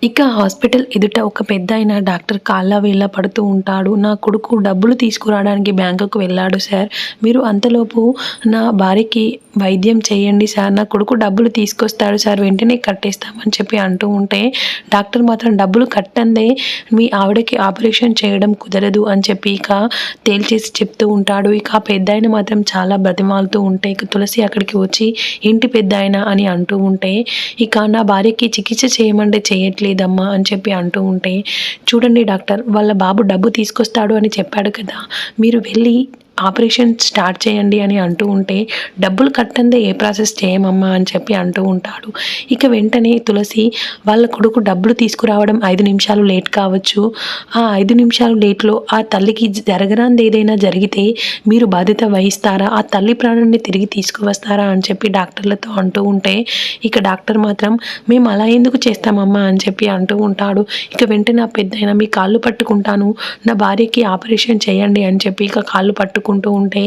ఇక హాస్పిటల్ ఎదుట ఒక పెద్దాయన డాక్టర్ కాళ్ళ వేళ్ళ పడుతూ ఉంటాడు. నా కొడుకు డబ్బులు తీసుకురావడానికి బ్యాంకుకు వెళ్ళాడు సార్. మీరు అంతలోపు నా భార్యకి వైద్యం చేయండి సార్. నా కొడుకు డబ్బులు తీసుకొస్తాడు సార్, వెంటనే కట్టేస్తామని చెప్పి అంటూ ఉంటే డాక్టర్ మాత్రం డబ్బులు కట్టందే మీ ఆవిడకి ఆపరేషన్ చేయడం కుదరదు అని చెప్పి ఇక తేల్చేసి చెప్తూ ఉంటాడు. ఇక ఆ పెద్దాయన మాత్రం చాలా బ్రతిమాలుతూ ఉంటే ఇక తులసి అక్కడికి వచ్చి ఏంటి పెద్దాయన అని అంటూ ఉంటే ఇక నా భార్యకి చికిత్స చేయమంటే చేయట్లేదమ్మా అని చెప్పి అంటూ ఉంటే చూడండి డాక్టర్, వాళ్ళ బాబు డబ్బు తీసుకొస్తాడు అని చెప్పాడు కదా, మీరు వెళ్ళి ఆపరేషన్ స్టార్ట్ చేయండి అని అంటూ ఉంటే డబ్బులు కట్టందే ఏ ప్రాసెస్ చేయమమ్మా అని చెప్పి అంటూ ఉంటాడు. ఇక వెంటనే తులసి వాళ్ళ కొడుకు డబ్బులు తీసుకురావడం 5 నిమిషాలు లేట్ కావచ్చు, ఆ 5 నిమిషాలు లేట్లో ఆ తల్లికి జరగరాంది ఏదైనా జరిగితే మీరు బాధ్యత వహిస్తారా, ఆ తల్లి ప్రాణాన్ని తిరిగి తీసుకువస్తారా అని చెప్పి డాక్టర్లతో అంటూ ఉంటే ఇక డాక్టర్ మాత్రం మేము అలా ఎందుకు చేస్తామమ్మా అని చెప్పి అంటూ ఉంటాడు. ఇక వెంటనే ఆ పెద్దయినా మీ కాళ్ళు పట్టుకుంటాను, నా భార్యకి ఆపరేషన్ చేయండి అని చెప్పి ఇక కాళ్ళు పట్టుకుంటూ ఉంటే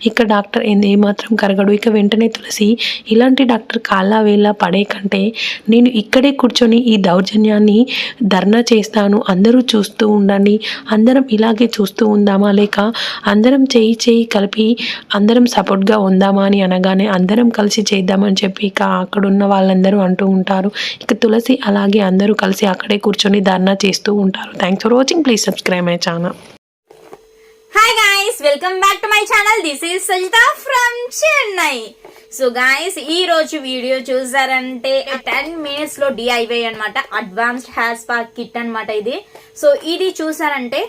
ఇక డాక్టర్ ఏమాత్రం కరగడు. ఇక వెంటనే తులసి ఇలాంటి డాక్టర్ కాళ్ళ వేళ్ళ పడే కంటే నేను ఇక్కడే కూర్చొని ఈ దౌర్జన్యాన్ని ధర్నా చేస్తాను, అందరూ చూస్తూ ఉండండి, అందరం ఇలాగే చూస్తూ ఉందామా, లేక అందరం చేయి కలిపి అందరం సపోర్ట్గా ఉందామా అని అనగానే అందరం కలిసి చేద్దామని చెప్పి ఇక అక్కడున్న వాళ్ళందరూ అంటూ ఉంటారు. ఇక తులసి అలాగే అందరూ కలిసి అక్కడే కూర్చొని ధర్నా చేస్తూ ఉంటారు. Thanks for watching. Please subscribe my channel. Hi guys, welcome back to my channel. This is Sajita from Chennai. So guys, ఈ రోజు వీడియో చూసారంటే 10 minutes లో DIY అన్నమాట, అడ్వాన్స్డ్ హెయిర్ స్పా కిట్ అన్నమాట ఇది. సో ఇది చూసారంటే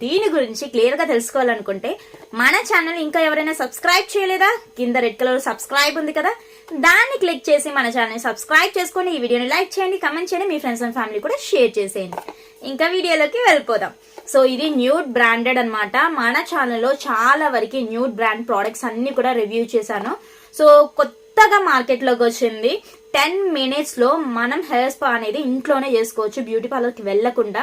దీని గురించి క్లియర్ గా తెలుసుకోవాలనుకుంటే మన ఛానల్ ఇంకా ఎవరైనా సబ్స్క్రైబ్ చేయలేదా, కింద రెడ్ కలర్ సబ్స్క్రైబ్ ఉంది కదా, దాన్ని క్లిక్ చేసి మన ఛానల్ సబ్స్క్రైబ్ చేసుకొని ఈ వీడియోని లైక్ చేయండి, కమెంట్ చేయండి, మీ ఫ్రెండ్స్ అండ్ ఫ్యామిలీ కూడా షేర్ చేసేయండి. ఇంకా వీడియోలోకి వెళ్ళిపోదాం. సో ఇది న్యూడ్ బ్రాండెడ్ అన్నమాట. మన ఛానల్లో చాలా వరకు న్యూడ్ బ్రాండ్ ప్రోడక్ట్స్ అన్ని కూడా రివ్యూ చేశాను. సో కొత్తగా మార్కెట్ లోకి వచ్చింది 10 minutes లో మనం హెయిర్ స్పా అనేది ఇంట్లోనే చేసుకోవచ్చు, బ్యూటీ పార్లర్ కి వెళ్లకుండా.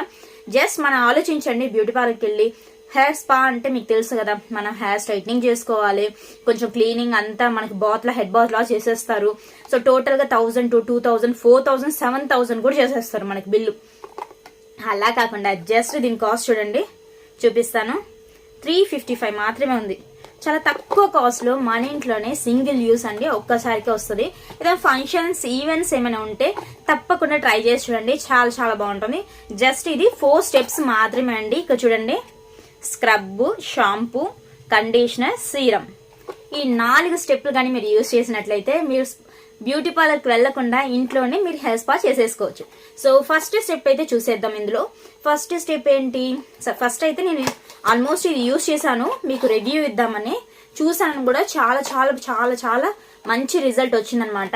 జస్ట్ మనం ఆలోచించండి, బ్యూటీ పార్లర్ కి వెళ్ళి హెయిర్ స్పా అంటే మీకు తెలుసు కదా, మనం హెయిర్ స్ట్రైట్నింగ్ చేసుకోవాలి, కొంచెం క్లీనింగ్ అంతా మనకి హెడ్ బాత్ లా చేసేస్తారు. సో టోటల్ గా 1000 to 2000, 4000, 7000 కూడా చేసేస్తారు మనకి బిల్లు. అలా కాకుండా జస్ట్ దీని కాస్ట్ చూడండి, చూపిస్తాను. 355 మాత్రమే ఉంది. చాలా తక్కువ కాస్ట్ లో మన ఇంట్లోనే సింగిల్ యూస్ అండి, ఒక్కసారికి వస్తుంది. ఏదైనా ఫంక్షన్స్ ఈవెంట్స్ ఏమైనా ఉంటే తప్పకుండా ట్రై చేసి చూడండి, చాలా చాలా బాగుంటుంది. జస్ట్ ఇది 4 steps మాత్రమే అండి. ఇక్కడ చూడండి, స్క్రబ్, షాంపూ, కండిషనర్, సీరం, ఈ 4 స్టెప్లు కానీ మీరు యూజ్ చేసినట్లయితే మీరు బ్యూటీ పార్లర్ కి వెళ్లకుండా ఇంట్లోనే మీరు హెయిర్ స్పా చేసేసుకోవచ్చు. సో ఫస్ట్ స్టెప్ అయితే చూసేద్దాం. ఇందులో ఫస్ట్ స్టెప్ ఏంటి, ఫస్ట్ అయితే నేను ఆల్మోస్ట్ ఇది యూజ్ చేశాను, మీకు రివ్యూ ఇద్దామని చూసాను కూడా. చాలా చాలా చాలా చాలా మంచి రిజల్ట్ వచ్చిందనమాట.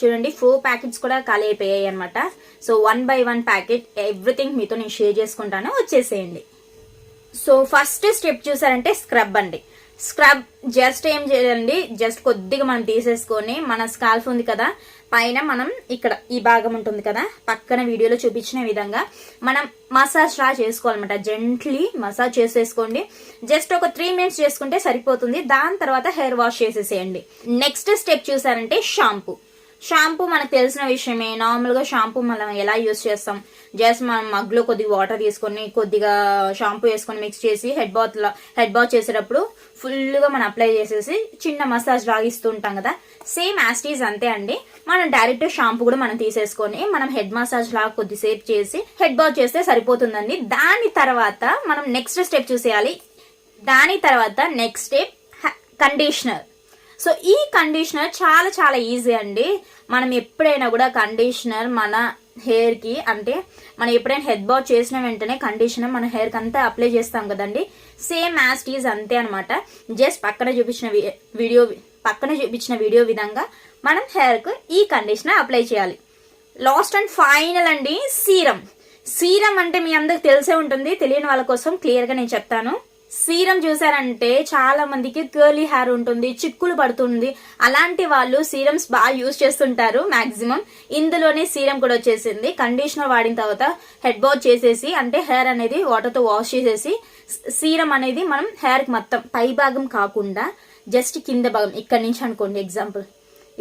చూడండి 4 ప్యాకెట్స్ కూడా ఖాళీ అయిపోయాయి అనమాట. సో 1 by 1 ప్యాకెట్ ఎవ్రీథింగ్ మీతో నేను షేర్ చేసుకుంటాను, వచ్చేసేయండి. సో ఫస్ట్ స్టెప్ చూసారంటే స్క్రబ్ అండి. స్క్రబ్ జస్ట్ ఏం చేయాలండి, జస్ట్ కొద్దిగా మనం తీసేసుకొని మన స్కాల్ఫ్ ఉంది కదా, పైన మనం ఇక్కడ ఈ భాగం ఉంటుంది కదా, పక్కన వీడియోలో చూపించిన విధంగా మనం మసాజ్ లా చేసుకోవాలన్నమాట. జెంట్లీ మసాజ్ చేసేసుకోండి. జస్ట్ ఒక 3 minutes చేసుకుంటే సరిపోతుంది. దాని తర్వాత హెయిర్ వాష్ చేసేసేయండి. నెక్స్ట్ స్టెప్ చూసారంటే షాంపూ. షాంపూ మనకు తెలిసిన విషయమే. నార్మల్ గా షాంపూ మనం ఎలా యూజ్ చేస్తాం, జస్ట్ మనం మగ్లో కొద్దిగా వాటర్ తీసుకొని కొద్దిగా షాంపూ వేసుకొని మిక్స్ చేసి హెడ్ బాత్ చేసేటప్పుడు ఫుల్ గా మనం అప్లై చేసేసి చిన్న మసాజ్ లాగిస్తూ ఉంటాం కదా, సేమ్ యాస్టీజ్ అంతే అండి. మనం డైరెక్ట్ షాంపూ కూడా మనం తీసేసుకొని మనం హెడ్ మసాజ్ లాగా కొద్దిసేపు చేసి హెడ్ బాత్ చేస్తే సరిపోతుందండి. దాని తర్వాత మనం నెక్స్ట్ స్టెప్ చూసేయాలి. దాని తర్వాత నెక్స్ట్ స్టెప్ కండిషనర్. సో ఈ కండిషనర్ చాలా చాలా ఈజీ అండి. మనం ఎప్పుడైనా కూడా కండిషనర్ మన హెయిర్ కి, అంటే మనం ఎప్పుడైనా హెడ్ బాత్ చేసిన వెంటనే కండిషనర్ మన హెయిర్ కి అంతా అప్లై చేస్తాం కదండి, సేమ్ యాస్టీజ్ అంతే అనమాట. జస్ట్ పక్కన చూపించిన వీడియో విధంగా మనం హెయిర్ కు ఈ కండిషనర్ అప్లై చేయాలి. లాస్ట్ అండ్ ఫైనల్ అండి సీరం. సీరం అంటే మీ అందరికి తెలిసే ఉంటుంది, తెలియని వాళ్ళ కోసం క్లియర్ గా నేను చెప్తాను. సీరం చూసారంటే చాలా మందికి కర్లీ హెయిర్ ఉంటుంది, చిక్కులు పడుతుంది, అలాంటి వాళ్ళు సీరమ్స్ బాగా యూజ్ చేస్తుంటారు మాక్సిమం. ఇందులోనే సీరం కూడా వచ్చేసింది. కండిషనర్ వాడిన తర్వాత హెడ్ బాత్ చేసేసి, అంటే హెయిర్ అనేది వాటర్ తో వాష్ చేసేసి సీరం అనేది మనం హెయిర్ కి మొత్తం పై భాగం కాకుండా జస్ట్ కింద భాగం, ఇక్కడ నుంచి అనుకోండి ఎగ్జాంపుల్,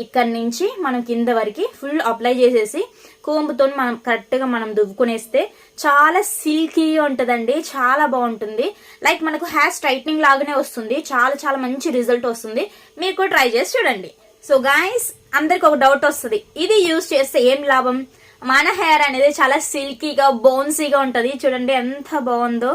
ఇక్కడ నుంచి మనం కింద వరకు ఫుల్ అప్లై చేసేసి కోంబుతో మనం కరెక్ట్గా మనం దువ్వుకునేస్తే చాలా సిల్కీగా ఉంటుందండి. చాలా బాగుంటుంది. లైక్ మనకు హెయిర్ స్ట్రైట్నింగ్ లాగానే వస్తుంది. చాలా చాలా మంచి రిజల్ట్ వస్తుంది. మీరు కూడా ట్రై చేసి చూడండి. సో గాయస్, అందరికి ఒక డౌట్ వస్తుంది, ఇది యూజ్ చేస్తే ఏం లాభం? మన హెయిర్ అనేది చాలా సిల్కీగా బౌన్సీగా ఉంటుంది. చూడండి ఎంత బాగుందో.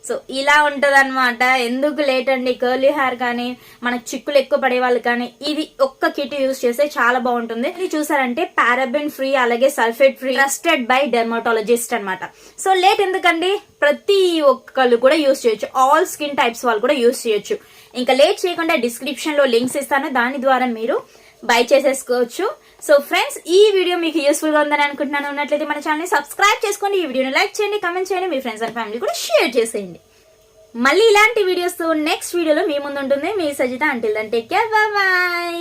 సో ఇలా ఉంటది అనమాట. ఎందుకు లేట్ అండి, కర్లీ హెయిర్ కానీ మనకు చిక్కులు ఎక్కువ పడే వాళ్ళు కానీ ఇది ఒక్క కిట్ యూజ్ చేస్తే చాలా బాగుంటుంది. ఇది చూసారంటే పారాబెన్ ఫ్రీ, అలాగే sulphate free, trusted by dermatologist అన్నమాట. సో లేట్ ఎందుకండి, ప్రతి ఒక్కళ్ళు కూడా యూజ్ చేయొచ్చు. ఆల్ స్కిన్ టైప్స్ వాళ్ళు కూడా యూజ్ చేయొచ్చు. ఇంకా లేట్ చేయకుండా డిస్క్రిప్షన్ లో లింక్స్ ఇస్తాను, దాని ద్వారా మీరు బై చేసేసుకోవచ్చు. సో ఫ్రెండ్స్, ఈ వీడియో మీకు యూస్ఫుల్ గా ఉందని అనుకుంటున్నాను. ఉన్నట్లయితే మన ఛానల్ ని సబ్స్క్రైబ్ చేసుకోండి, ఈ వీడియోని లైక్ చేయండి, కమెంట్ చేయండి, మీ ఫ్రెండ్స్ అండ్ ఫ్యామిలీ కూడా షేర్ చేసేయండి. మళ్ళీ ఇలాంటి వీడియోస్ తో నెక్స్ట్ వీడియోలో మీ ముందు ఉంటుంది మీ Sajitha. Until then take care, bye by.